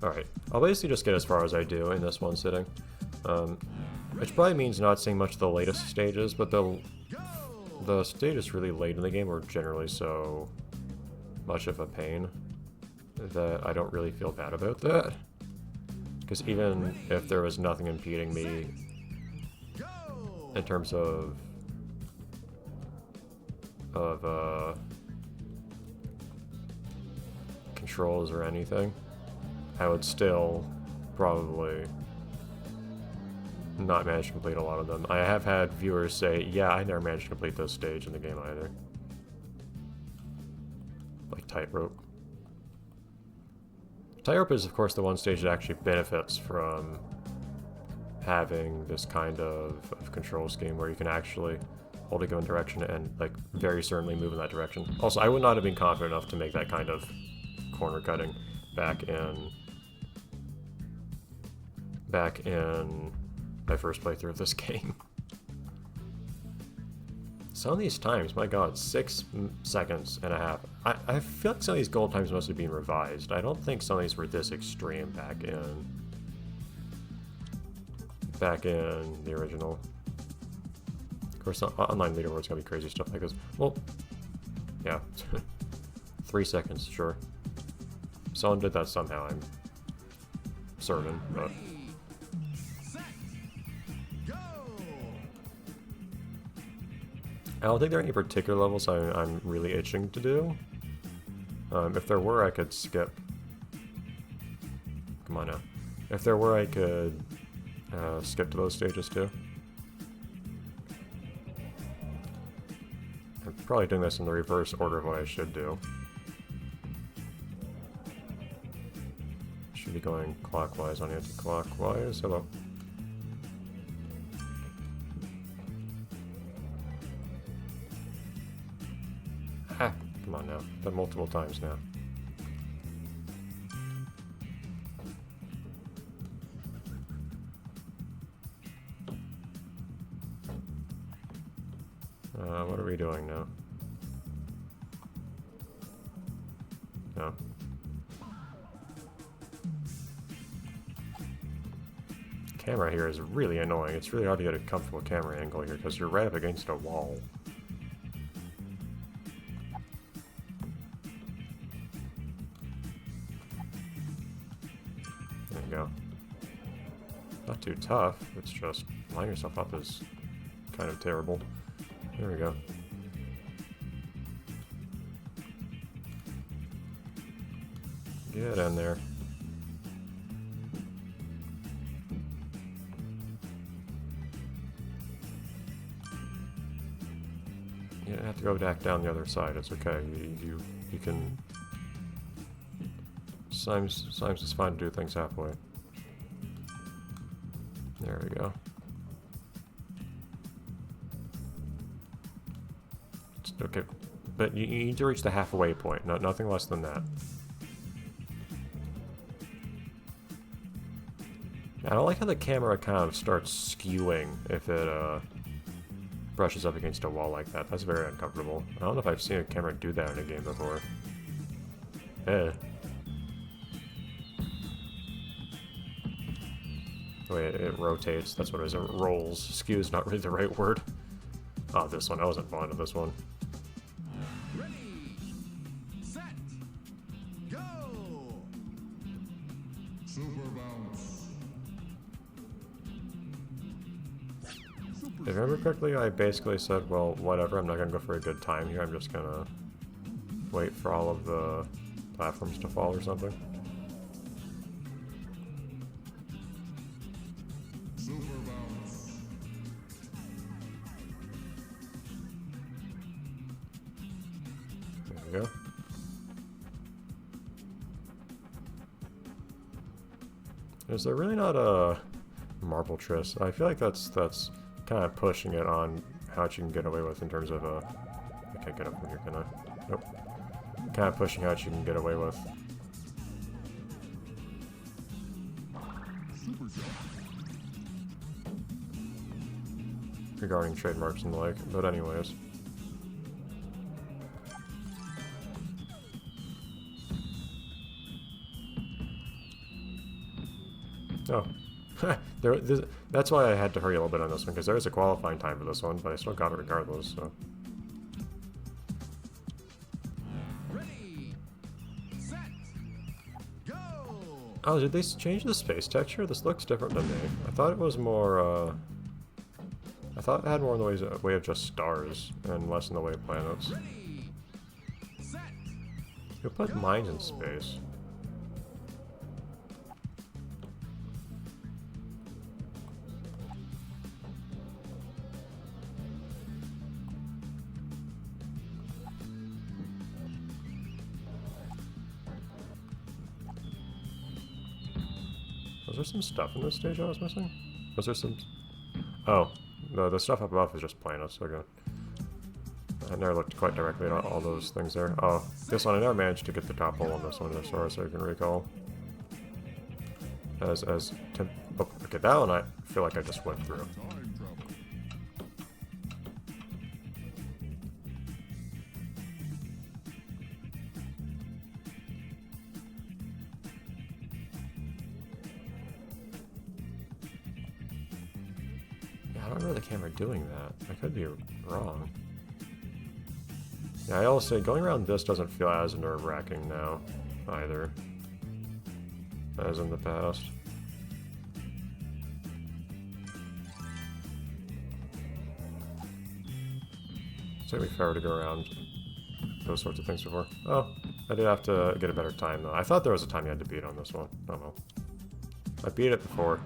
Alright, I'll basically just get as far as I do in this one sitting. Which probably means not seeing much of the latest stages, but the stages really late in the game are generally so much of a pain that I don't really feel bad about that. Because even if there was nothing impeding me in terms of controls or anything, I would still probably not manage to complete a lot of them. I have had viewers say, yeah, I never managed to complete this stage in the game either. Like Tightrope. Tightrope is, of course, the one stage that actually benefits from having this kind of control scheme where you can actually hold a given direction and, like, very certainly move in that direction. Also, I would not have been confident enough to make that kind of corner cutting back in my first playthrough of this game. Some of these times, my god, 6 seconds and a half. I feel like some of these gold times must have been revised. I don't think some of these were this extreme back in the original. Of course, online leaderboard's gonna be crazy stuff like this. Well, yeah. 3 seconds, sure. Someone did that somehow, I'm certain, but... I don't think there are any particular levels I'm really itching to do. If there were, I could skip. Come on now. If there were, I could skip to those stages too. I'm probably doing this in the reverse order of what I should do. Should be going clockwise on anti-clockwise. Hello. Ah, come on now. Done multiple times now. What are we doing now? No. Camera here is really annoying. It's really hard to get a comfortable camera angle here because you're right up against a wall. There you go. Not too tough, it's just lining yourself up is kind of terrible. There we go. Get in there. You don't have to go back down the other side, it's okay. You can... Sometimes it's fine to do things halfway. There we go. Okay, but you need to reach the halfway point, nothing less than that. I don't like how the camera kind of starts skewing if it brushes up against a wall like that. That's very uncomfortable. I don't know if I've seen a camera do that in a game before. Wait, it rotates. That's what it is. It rolls. Skew is not really the right word. Oh, this one. I wasn't fond of this one. If I remember correctly, I basically said, well, whatever, I'm not going to go for a good time here, I'm just going to wait for all of the platforms to fall or something. There we go. Is there really not a marble tris? I feel like that's kind of pushing it on how much you can get away with in terms of I can't get up from here, can I? Nope. Kind of pushing how much you can get away with. Regarding trademarks and the like, but anyways. Oh. That's why I had to hurry a little bit on this one, because there is a qualifying time for this one, but I still got it regardless, so... Oh, did they change the space texture? This looks different to me. I thought it was more, I thought it had more in the way of just stars, and less in the way of planets. Who put mines in space? Was there some stuff in this stage I was missing? Was there some... Oh, the stuff up above is just planets, okay. I never looked quite directly at all those things there. Oh, this one, I never managed to get the top hole on this one as far as I can recall. Oh, okay, that one I feel like I just went through. Yeah, I don't remember the camera doing that. I could be wrong. Yeah, I also say going around this doesn't feel as nerve-wracking now, either, as in the past. It's gonna be fair to go around those sorts of things before. Oh, I did have to get a better time though. I thought there was a time you had to beat on this one. Oh well. I beat it before.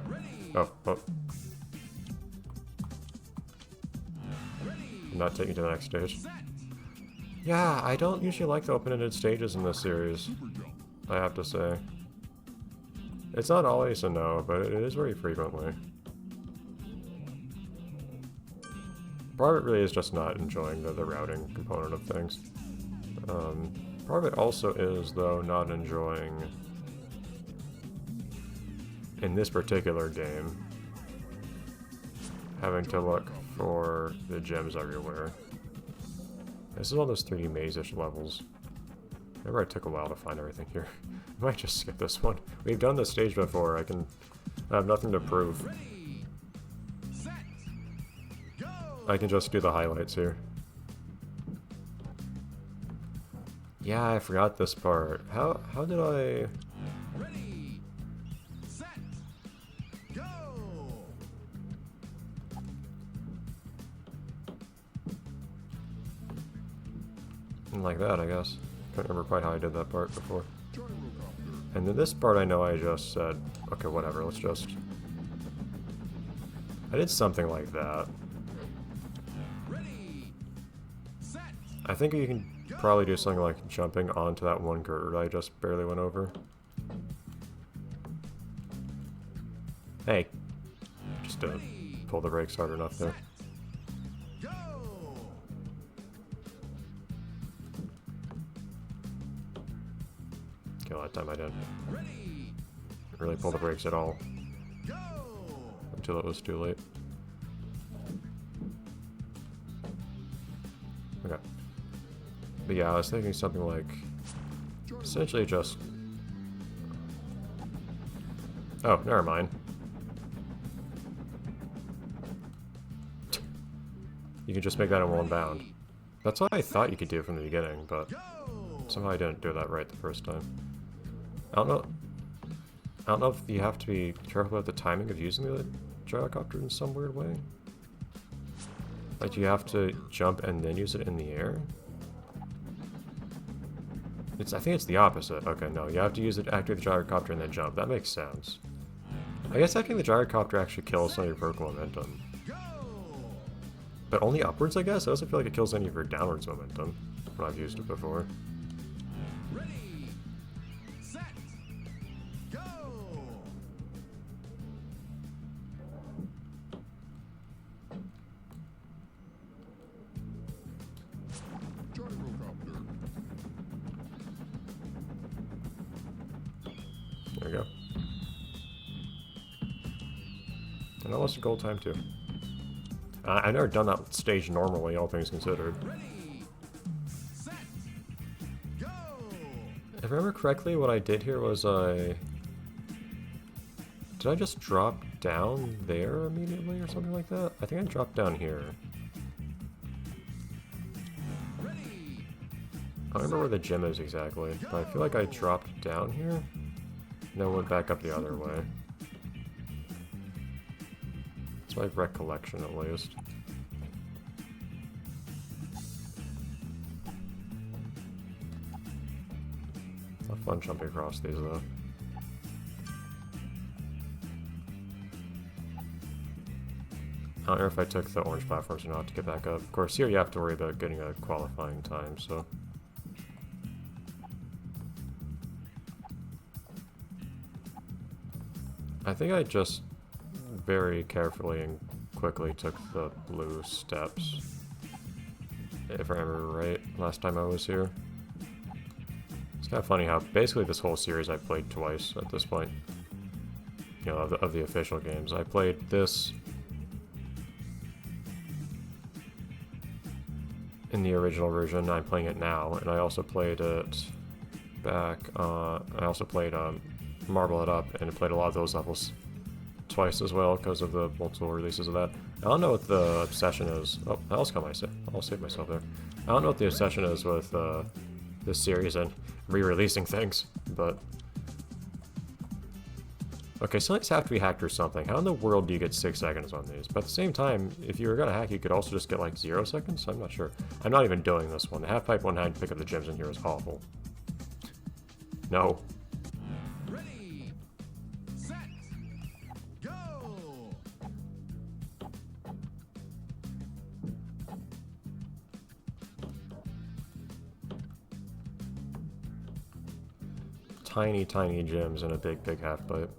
Oh. Not take me to the next stage. Yeah, I don't usually like the open-ended stages in this series, I have to say. It's not always a no, but it is very frequently. Part of it really is just not enjoying the routing component of things. Part of it also is, though, not enjoying, in this particular game, having to look for the gems everywhere. This is one of those 3D maze-ish levels. Remember, it took a while to find everything here. I might just skip this one. We've done this stage before. I have nothing to prove. I can just do the highlights here. Yeah, I forgot this part. How did I... Like that, I guess. Can't remember quite how I did that part before. And then this part I know I just said, okay, whatever, let's just... I did something like that. I think you can probably do something like jumping onto that one girder I just barely went over. Hey. Just pull the brakes hard enough there. Okay, that time I didn't really pull the brakes at all. Until it was too late. Okay. But yeah, I was thinking something like... essentially just... Oh, never mind. You can just make that in one bound. That's what I thought you could do from the beginning, but... somehow I didn't do that right the first time. I don't know if you have to be careful about the timing of using the gyrocopter in some weird way. Like, you have to jump and then use it in the air? I think it's the opposite. Okay, no, you have to use it, activate the gyrocopter and then jump. That makes sense. I guess activating the gyrocopter actually kills some of your vertical momentum. But only upwards, I guess? I doesn't feel like it kills any of your downwards momentum when I've used it before. There we go. And I lost a gold time too. I've never done that stage normally, all things considered. If I remember correctly, what I did here was I Did I just drop down there immediately or something like that? I think I dropped down here. I don't remember where the gym is exactly, but I feel like I dropped down here and then went back up the other way. That's my recollection, at least. Have fun jumping across these, though. I don't know if I took the orange platforms or not to get back up. Of course, here you have to worry about getting a qualifying time, so... I think I just very carefully and quickly took the blue steps. If I remember right, last time I was here. It's kind of funny how basically this whole series I played twice at this point. You know, of the official games. I played this in the original version, I'm playing it now, and I also played it back, I also played Marble It Up, and played a lot of those levels twice as well, because of the multiple releases of that. I don't know what the obsession is. Oh, I'll save myself there. I don't know what the obsession is with this series and re-releasing things, but... Okay, so these have to be hacked or something. How in the world do you get 6 seconds on these? But at the same time, if you were gonna hack, you could also just get like 0 seconds? I'm not sure. I'm not even doing this one. The half-pipe one-hand to pick up the gems in here is awful. No. Ready, set, go! Tiny, tiny gems and a big, big half-pipe.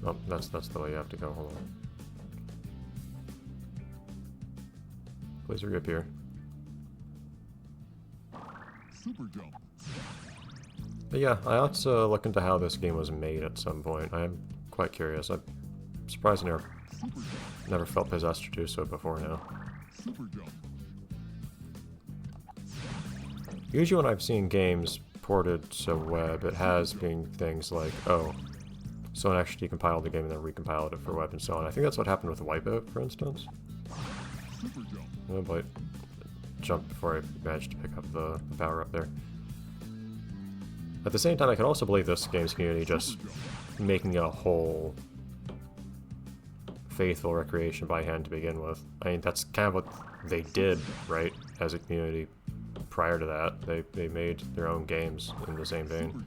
Oh, that's the way you have to go. Hold on. Please reappear. Super jump. But yeah, I ought to look into how this game was made at some point. I am quite curious. I'm surprised I never felt possessed to do so before now. Super jump. Usually when I've seen games ported to web, it has been things like, oh, someone actually decompiled the game and then recompiled it for web and so on. I think that's what happened with Wipeout, for instance. Super jump. Oh boy. Jumped before I managed to pick up the power up there. At the same time, I can also believe this game's community just making it a whole faithful recreation by hand to begin with. I mean, that's kind of what they did, right, as a community prior to that. They made their own games in the same vein.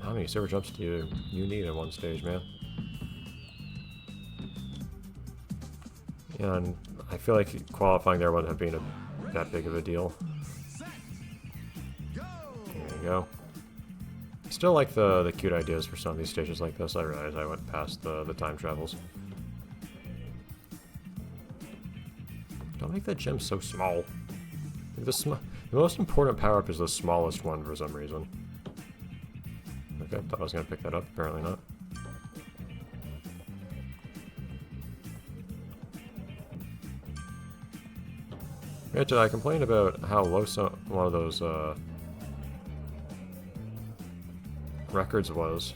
How many super jumps do you need in one stage, man? And I feel like qualifying there wouldn't have been that big of a deal. There you go. Still like the cute ideas for some of these stages like this. I realized I went past the time travels. Don't make that gem so small. The most important power-up is the smallest one for some reason. Okay, thought I was gonna pick that up, apparently not. Granted, I complained about how low one of those records was.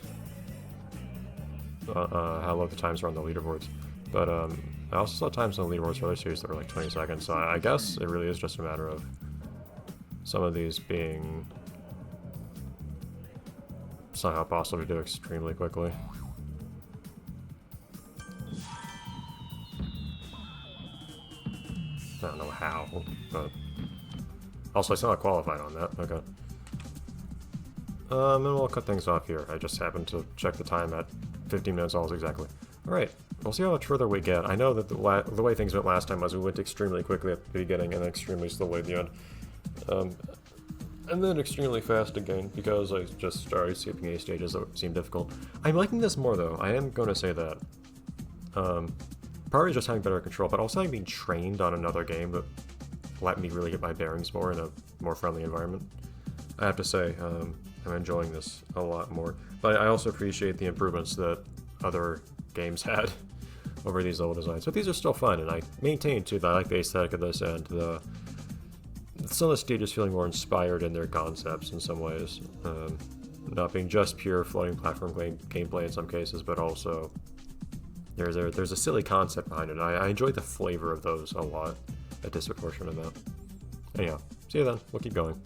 How low the times were on the leaderboards. But I also saw times on the leaderboards for other series that were like 20 seconds, so I guess it really is just a matter of some of these being somehow possible to do extremely quickly. I don't know how, but... Also, I still not qualified on that. Okay. And we'll cut things off here. I just happened to check the time at 15 minutes almost exactly. Alright, we'll see how much further we get. I know that the way things went last time was we went extremely quickly at the beginning and extremely slowly at the end. And then extremely fast again, because I just started skipping any stages that seemed difficult. I'm liking this more, though. I am going to say that. Probably just having better control, but also having been trained on another game that let me really get my bearings more in a more friendly environment. I have to say, I'm enjoying this a lot more. But I also appreciate the improvements that other games had over these level designs. But these are still fun, and I maintain too that I like the aesthetic of this and some of the stages feeling more inspired in their concepts in some ways. Not being just pure floating platform gameplay in some cases, but also there's a silly concept behind it. I enjoy the flavor of those a lot, a disproportionate amount. Anyhow, see you then. We'll keep going.